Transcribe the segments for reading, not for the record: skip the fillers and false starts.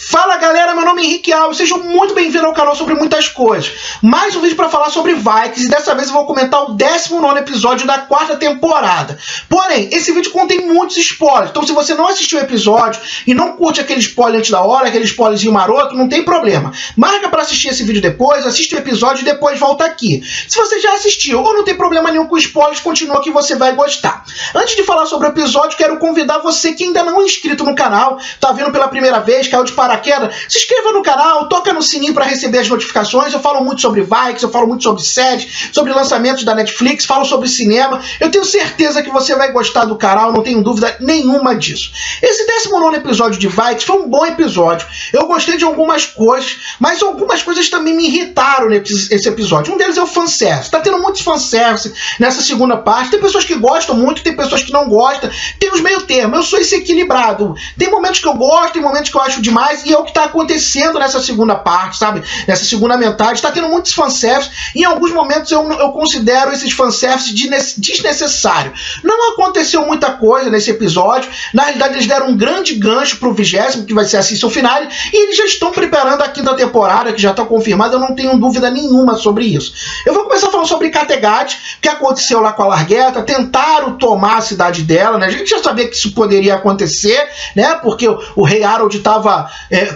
Fala galera, meu nome é Henrique Alves, sejam muito bem-vindos ao canal sobre muitas coisas. Mais um vídeo para falar sobre Vikings e dessa vez eu vou comentar o 19º episódio da 4ª temporada. Porém, esse vídeo contém muitos spoilers, então se você não assistiu o episódio e não curte aquele spoiler antes da hora, aquele spoilerzinho maroto, não tem problema. Marca para assistir esse vídeo depois, assiste o episódio e depois volta aqui. Se você já assistiu ou não tem problema nenhum com spoilers, continua que você vai gostar. Antes de falar sobre o episódio, quero convidar você que ainda não é inscrito no canal, tá vendo pela primeira vez, caiu de paraquedas, se inscreva no canal, toca no sininho para receber as notificações. Eu falo muito sobre Vikings, eu falo muito sobre séries, sobre lançamentos da Netflix, falo sobre cinema. Eu tenho certeza que você vai gostar do canal, não tenho dúvida nenhuma disso. Esse 19º episódio de Vikings foi um bom episódio. Eu gostei de algumas coisas, mas algumas coisas também me irritaram nesse episódio. Um deles é o fanservice. Tá tendo muitos fanservice nessa segunda parte. Tem pessoas que gostam muito, tem pessoas que não gostam. Tem os meio termos. Eu sou esse equilibrado. Tem momentos que eu gosto, tem momentos que eu acho demais, e é o que está acontecendo nessa segunda parte, sabe? Nessa segunda metade, está tendo muitos fanservice, e em alguns momentos eu considero esses fanservice desnecessário. Não aconteceu muita coisa nesse episódio, na realidade eles deram um grande gancho para o 20º, que vai ser a season finale, e eles já estão preparando a 5ª temporada, que já está confirmada, eu não tenho dúvida nenhuma sobre isso. Eu vou começar falando sobre Kattegat, o que aconteceu lá com a Largueta, tentaram tomar a cidade dela, né? A gente já sabia que isso poderia acontecer, né? Porque o rei Harold estava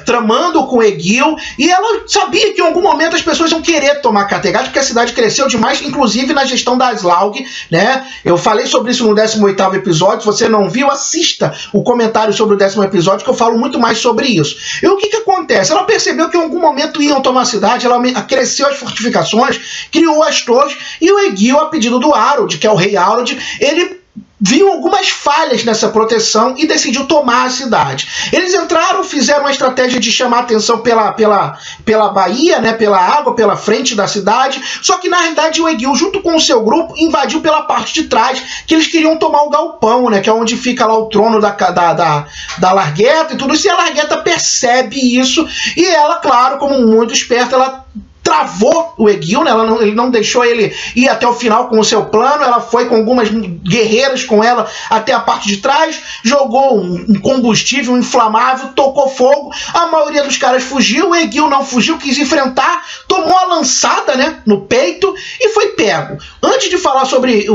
tramando com Egil, e ela sabia que em algum momento as pessoas iam querer tomar Kattegat, porque a cidade cresceu demais, inclusive na gestão da Smaug, né? Eu falei sobre isso no 18º episódio. Se você não viu, assista o comentário sobre o 10º episódio, que eu falo muito mais sobre isso. E o que acontece? Ela percebeu que em algum momento iam tomar a cidade, ela cresceu as fortificações, criou as torres, e o Egil, a pedido do Harold, que é o rei Harold, ele viu algumas falhas nessa proteção e decidiu tomar a cidade. Eles entraram, fizeram uma estratégia de chamar atenção pela baía, né, pela água, pela frente da cidade, só que na realidade o Egil, junto com o seu grupo, invadiu pela parte de trás, que eles queriam tomar o galpão, né, que é onde fica lá o trono da Largueta e tudo isso, e a Largueta percebe isso, e ela, claro, como muito esperta, ela travou o Egil, né? Ele não deixou ele ir até o final com o seu plano. Ela foi com algumas guerreiras com ela até a parte de trás, jogou um combustível inflamável, tocou fogo, a maioria dos caras fugiu, o Egil não fugiu, quis enfrentar, tomou a lançada, né, no peito e foi pego. Antes de falar sobre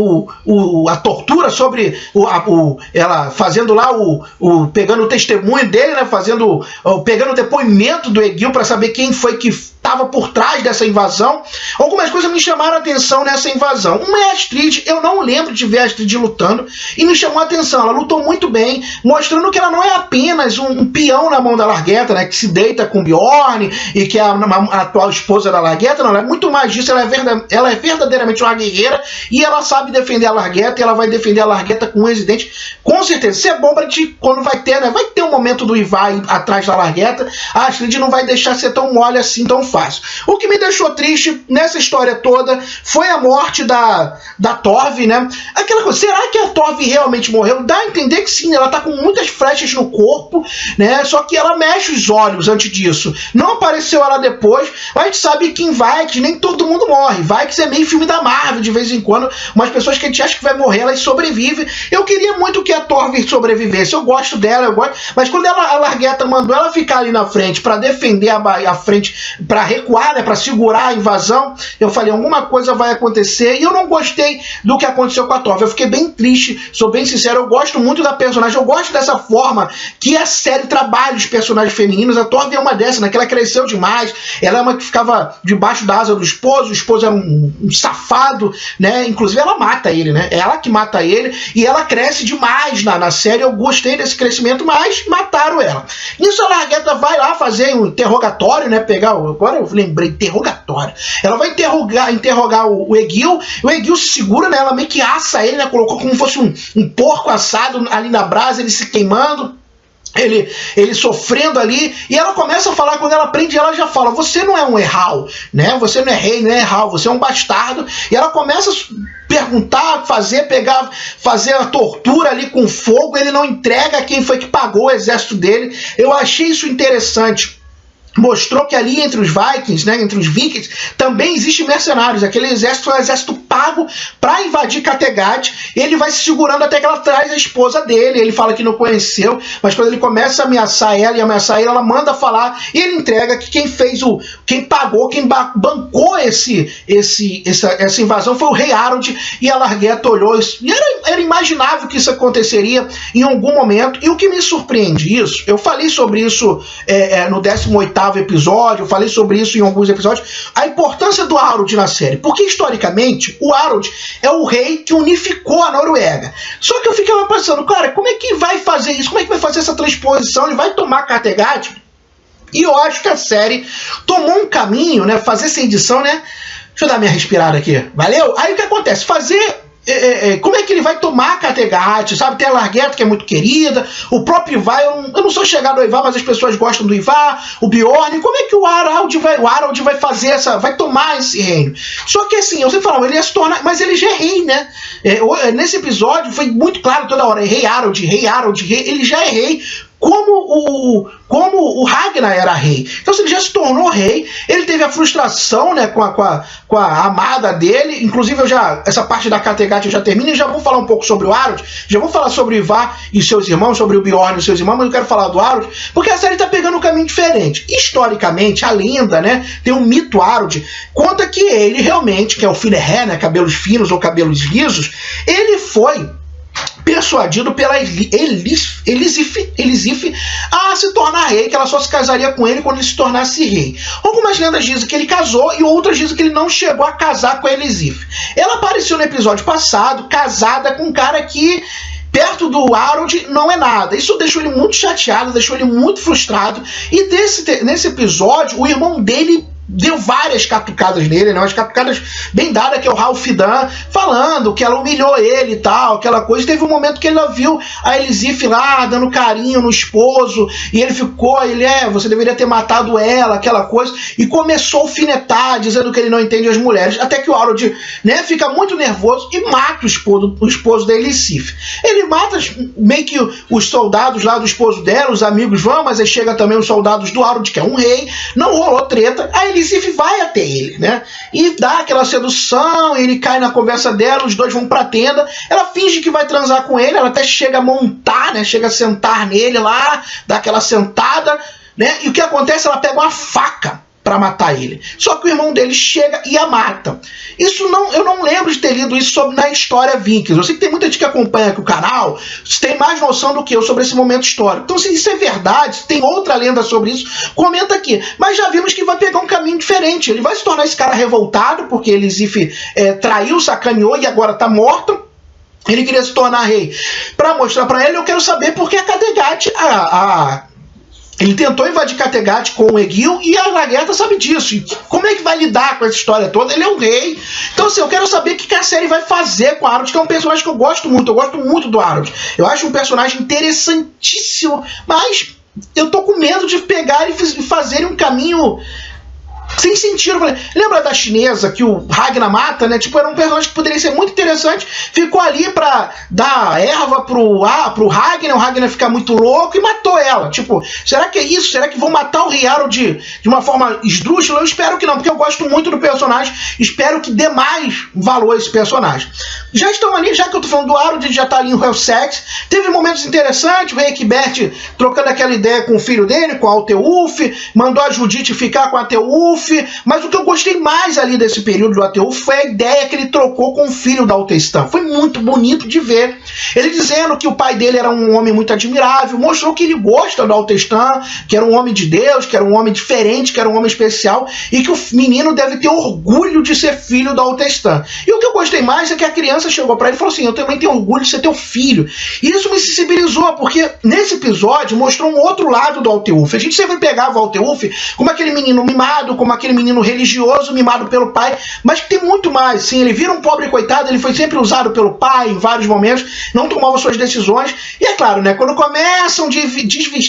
a tortura, sobre ela fazendo lá pegando o testemunho dele, né, pegando o depoimento do Egil para saber quem foi que estava por trás dessa invasão, algumas coisas me chamaram a atenção nessa invasão. Uma é a Astrid, eu não lembro de ver a Astrid lutando, e me chamou a atenção. Ela lutou muito bem, mostrando que ela não é apenas um peão na mão da Largueta, né, que se deita com Bjorn e que é a atual esposa da Largueta. Não, ela é muito mais disso. Ela é verdadeiramente uma guerreira, e ela sabe defender a Largueta, e ela vai defender a Largueta com unhas e dentes, com certeza. Isso é bom pra gente, quando vai ter, né, vai ter um momento do Ivar atrás da Largueta, a Astrid não vai deixar ser tão mole assim, tão fácil. O que me deixou triste nessa história toda foi a morte da Torv, né? Aquela coisa, será que a Torv realmente morreu? Dá a entender que sim, ela tá com muitas flechas no corpo, né? Só que ela mexe os olhos antes disso. Não apareceu ela depois. A gente sabe que em Vikings nem todo mundo morre. Vikings é meio filme da Marvel, de vez em quando. Umas pessoas que a gente acha que vai morrer, elas sobrevivem. Eu queria muito que a Torv sobrevivesse. Eu gosto dela, mas quando a Largueta mandou ela ficar ali na frente para defender a frente, para recuar, né, para segurar a invasão, eu falei, alguma coisa vai acontecer, e eu não gostei do que aconteceu com a Torv. Eu fiquei bem triste, sou bem sincero, eu gosto muito da personagem, eu gosto dessa forma que a série trabalha os personagens femininos. A Torv é uma dessas, né, que ela cresceu demais, ela é uma que ficava debaixo da asa do esposo, o esposo era um safado, né, inclusive ela mata ele, né, é ela que mata ele, e ela cresce demais na série. Eu gostei desse crescimento, mas mataram ela. Nisso a Largueta vai lá fazer um interrogatório, né, agora eu lembrei, interrogatório. Ela vai interrogar o Egil. O Egil se segura, né? Ela meio que assa ele, né? Colocou como se fosse um porco assado ali na brasa, ele se queimando. Ele sofrendo ali, e ela começa a falar. Quando ela prende, ela já fala: você não é um Erral, né? Você não é rei, não é Erral, você é um bastardo. E ela começa a perguntar, fazer a tortura ali com fogo. Ele não entrega quem foi que pagou o exército dele. Eu achei isso interessante. Mostrou que ali entre os Vikings, né, entre os Vikings, também existem mercenários. Aquele exército é um exército pago pra invadir Kattegat. Ele vai se segurando até que ela traz a esposa dele. Ele fala que não conheceu, mas quando ele começa a ameaçar ela e ameaçar ele, ela manda falar e ele entrega que quem pagou, quem bancou essa invasão foi o rei Harold, e a Largueta olhou isso. E era imaginável que isso aconteceria em algum momento. E o que me surpreende isso, eu falei sobre isso no 18º episódio, eu falei sobre isso em alguns episódios, a importância do Harold na série, porque historicamente o Harold é o rei que unificou a Noruega. Só que eu ficava pensando, cara, como é que vai fazer isso? Como é que vai fazer essa transposição? Ele vai tomar Kattegat? E eu acho que a série tomou um caminho, né? Fazer essa edição, né? Deixa eu dar minha respirada aqui. Valeu? Aí o que acontece? Como é que ele vai tomar Kattegat, sabe? Tem a Largueta, que é muito querida, o próprio Ivar, eu não sou chegado ao Ivar, mas as pessoas gostam do Ivar, o Bjorn. Como é que o Harald vai fazer vai tomar esse reino? Só que assim, eu sempre falo, ele ia se tornar, mas ele já é rei, né? Nesse episódio foi muito claro toda hora, rei Harald, ele já é rei, como o Ragnar era rei. Então, se ele já se tornou rei, ele teve a frustração, né, com a amada dele. Inclusive, essa parte da Kattegat eu já termino e já vou falar um pouco sobre o Harold, já vou falar sobre o Ivar e seus irmãos, sobre o Bjorn e seus irmãos, mas eu quero falar do Harold, porque a série está pegando um caminho diferente. Historicamente, a lenda, né, tem um mito Harold, conta que ele realmente, que é o Finnehé, né, cabelos finos ou cabelos lisos, ele foi persuadido pela Elisif a se tornar rei, que ela só se casaria com ele quando ele se tornasse rei. Algumas lendas dizem que ele casou e outras dizem que ele não chegou a casar com a Elisif. Ela apareceu no episódio passado, casada com um cara que, perto do Harold, não é nada. Isso deixou ele muito chateado, deixou ele muito frustrado, e nesse episódio o irmão dele deu várias catucadas nele, né? Umas catucadas bem dadas, que é o Ralph Dan, falando que ela humilhou ele e tal, aquela coisa. Teve um momento que ele viu a Elisif lá, dando carinho no esposo, e ele ficou, você deveria ter matado ela, aquela coisa, e começou a alfinetar, dizendo que ele não entende as mulheres, até que o Harold, né, fica muito nervoso e mata o esposo da Elisif. Ele mata meio que os soldados lá do esposo dela, os amigos vão, mas aí chega também os soldados do Harold, que é um rei, não rolou treta, a Elisif vai até ele, né? E dá aquela sedução, ele cai na conversa dela, os dois vão pra tenda, ela finge que vai transar com ele, ela até chega a montar, né? Chega a sentar nele lá, dá aquela sentada, né? E o que acontece? Ela pega uma faca para matar ele. Só que o irmão dele chega e a mata. Eu não lembro de ter lido isso na história Vikings. Eu sei que tem muita gente que acompanha aqui o canal, tem mais noção do que eu sobre esse momento histórico. Então, se isso é verdade, se tem outra lenda sobre isso, comenta aqui. Mas já vimos que vai pegar um caminho diferente. Ele vai se tornar esse cara revoltado, porque Elisif traiu, sacaneou e agora tá morta. Ele queria se tornar rei. Para mostrar para ele, eu quero saber por que a Kattegat, ele tentou invadir Kattegat com o Egil, e a Largueta sabe disso. E como é que vai lidar com essa história toda? Ele é um rei. Então, assim, eu quero saber o que a série vai fazer com o Harold, que é um personagem que eu gosto muito. Eu gosto muito do Harold. Eu acho um personagem interessantíssimo, mas eu tô com medo de pegar e fazer um caminho sem sentido. Lembra da chinesa que o Ragnar mata, né? Tipo, era um personagem que poderia ser muito interessante, ficou ali pra dar erva pro Ragnar, o Ragnar ficar muito louco e matou ela. Tipo, será que é isso? Será que vão matar o rei Harold de uma forma esdrúxula? Eu espero que não, porque eu gosto muito do personagem, espero que dê mais valor a esse personagem. Já estão ali, já que eu tô falando do Harold, já tá ali em Hellsex, teve momentos interessantes, o rei Egbert trocando aquela ideia com o filho dele, com a Alteulf, mandou a Judith ficar com a Alteulf, mas o que eu gostei mais ali desse período do Alteulf foi a ideia que ele trocou com o filho da Alteistan. Foi muito bonito de ver. Ele dizendo que o pai dele era um homem muito admirável, mostrou que ele gosta do Alteistan, que era um homem de Deus, que era um homem diferente, que era um homem especial, e que o menino deve ter orgulho de ser filho da Alteistan. E o que eu gostei mais é que a criança chegou para ele e falou assim: eu também tenho orgulho de ser teu filho. E isso me sensibilizou, porque nesse episódio mostrou um outro lado do Alteulf. A gente sempre pegava o Alteulf como aquele menino mimado, como aquele menino religioso mimado pelo pai, mas que tem muito mais. Sim, ele vira um pobre coitado, ele foi sempre usado pelo pai em vários momentos, não tomava suas decisões, e é claro, né, quando começam a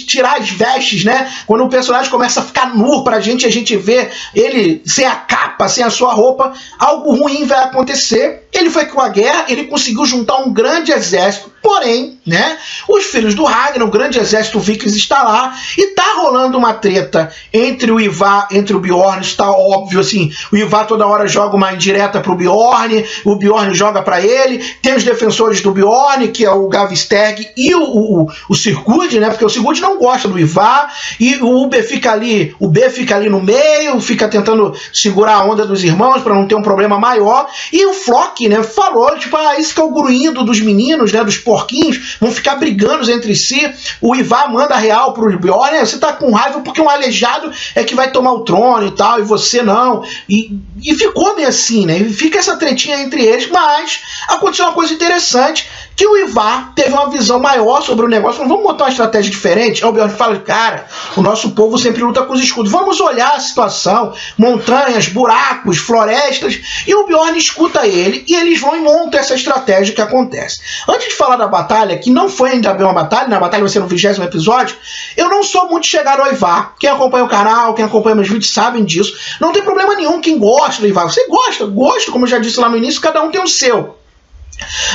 tirar as vestes, né, quando o personagem começa a ficar nu pra gente, a gente vê ele sem a capa, sem a sua roupa, algo ruim vai acontecer. Ele foi com a guerra, ele conseguiu juntar um grande exército, Porém, né, os filhos do Ragnar, o grande exército Vikings está lá e tá rolando uma treta entre o Ivar, entre o Bjorn, está óbvio, assim, o Ivar toda hora joga uma indireta pro Bjorn, o Bjorn joga para ele, tem os defensores do Bjorn, que é o Gavisterg e o Sigurd, né, porque o Sigurd não gosta do Ivar, e o B fica ali no meio, fica tentando segurar a onda dos irmãos para não ter um problema maior, e o Flock, né, falou, tipo, isso que é o gruído dos meninos, né, dos porquinhos, vão ficar brigando entre si, o Ivar manda real pro Bjorn, né, você tá com raiva porque um aleijado é que vai tomar o trono e tal, e você não, e ficou meio assim, né, e fica essa tretinha entre eles, mas aconteceu uma coisa interessante, que o Ivar teve uma visão maior sobre o negócio, falou, vamos montar uma estratégia diferente. Aí o Bjorn fala, cara, o nosso povo sempre luta com os escudos, vamos olhar a situação, montanhas, buracos, florestas, e o Bjorn escuta ele, e eles vão e montam essa estratégia que acontece. Antes de falar da batalha, que não foi ainda bem uma batalha, na batalha vai ser no 20º episódio, eu não sou muito chegado ao Ivar, quem acompanha o canal, quem acompanha meus vídeos sabem disso, não tem problema nenhum quem gosta do Ivar, você gosta, como eu já disse lá no início, cada um tem o seu.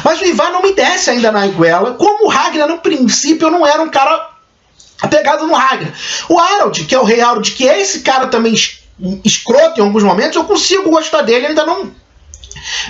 Mas o Ivar não me desce ainda na iguela, como o Ragnar, no princípio, eu não era um cara apegado no Ragnar. O Harald, que é o rei Harald, que é esse cara também escroto em alguns momentos, eu consigo gostar dele, ainda não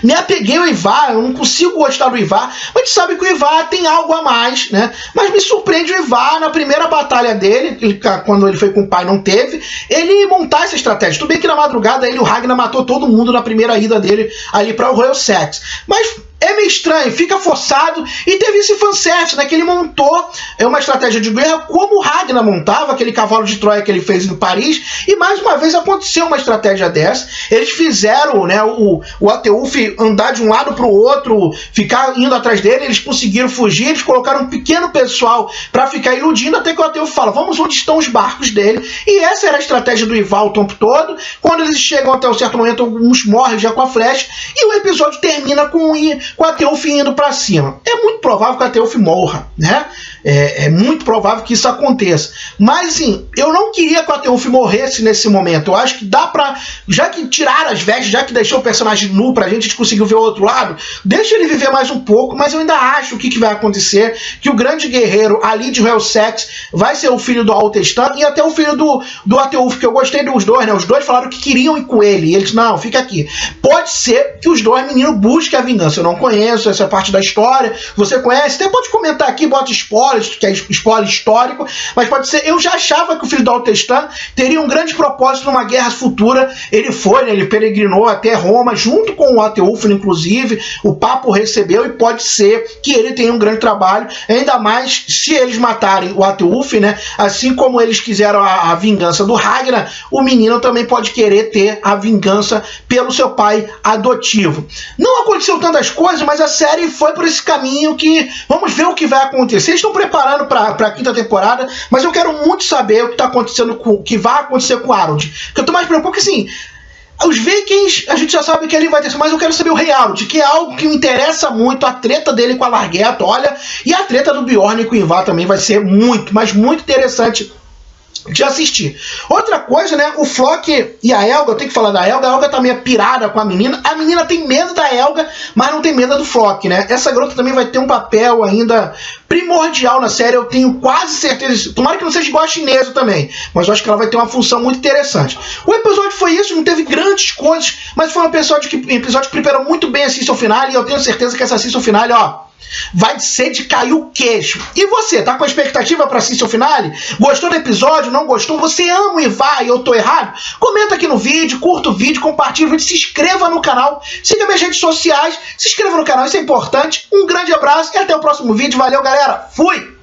me apeguei ao Ivar, eu não consigo gostar do Ivar, mas a gente sabe que o Ivar tem algo a mais, né? Mas me surpreende o Ivar, na primeira batalha dele, quando ele foi com o pai, não teve, ele montar essa estratégia. Tudo bem que na madrugada o Ragnar matou todo mundo na primeira ida dele ali para o Royal Sex, mas é meio estranho, fica forçado, e teve esse fanservice, né, que ele montou uma estratégia de guerra como o Ragnar montava, aquele cavalo de Troia que ele fez em Paris, e mais uma vez aconteceu uma estratégia dessa. Eles fizeram, né, o Ateulf andar de um lado para o outro, ficar indo atrás dele, eles conseguiram fugir, eles colocaram um pequeno pessoal para ficar iludindo, até que o Ateulf fala, vamos onde estão os barcos dele, e essa era a estratégia do Ivar o tempo todo. Quando eles chegam até um certo momento, alguns morrem já com a flecha, e o episódio termina com o Ateulf indo para cima. É muito provável que o Ateulf morra, né? É muito provável que isso aconteça. Mas, assim, eu não queria que o Ateulf morresse nesse momento. Eu acho que dá pra... Já que tiraram as vestes, já que deixou o personagem nu pra gente conseguiu ver o outro lado, deixa ele viver mais um pouco, mas eu ainda acho o que vai acontecer, que o grande guerreiro ali de Royal Sex vai ser o filho do Alcestan e até o filho do Ateulf, que eu gostei dos dois, né? Os dois falaram que queriam ir com ele, e eles, não, fica aqui. Pode ser que os dois meninos busquem a vingança. Eu não conheço essa parte da história, você conhece, até pode comentar aqui, bota spoilers, que é spoiler histórico, mas pode ser, eu já achava que o filho do Alcestan teria um grande propósito numa guerra futura. Ele foi, né, ele peregrinou até Roma, junto com o Ateulf, inclusive, o papo recebeu, e pode ser que ele tenha um grande trabalho, ainda mais se eles matarem o Ateulf, né, assim como eles quiseram a vingança do Ragnar, o menino também pode querer ter a vingança pelo seu pai adotivo. Não aconteceu tantas coisas, mas a série foi por esse caminho que vamos ver o que vai acontecer. Eles estão preparando para a quinta temporada, mas eu quero muito saber o que está acontecendo o que vai acontecer com o Harald. Porque eu tô mais preocupado que, assim, os Vikings, a gente já sabe que ele vai ter, mas eu quero saber o rei Harald, que é algo que me interessa muito, a treta dele com a Largueta, olha, e a treta do Bjorn com o Ivar também vai ser muito, mas muito interessante de assistir. Outra coisa, né, o Flock e a Helga, eu tenho que falar da Helga, a Helga tá meio pirada com a menina tem medo da Helga, mas não tem medo do Flock, né, essa garota também vai ter um papel ainda primordial na série, eu tenho quase certeza, tomara que não seja igual a chinesa também, mas eu acho que ela vai ter uma função muito interessante. O episódio foi isso, não teve grandes coisas, mas foi um episódio que preparou muito bem a season final, e eu tenho certeza que essa season final, ó, vai ser de cair o queixo. E você, tá com expectativa pra season finale? Gostou do episódio? Não gostou? Você ama o Ivar e eu tô errado? Comenta aqui no vídeo, curta o vídeo, compartilha o vídeo, se inscreva no canal, siga minhas redes sociais, se inscreva no canal, isso é importante. Um grande abraço e até o próximo vídeo. Valeu, galera. Fui!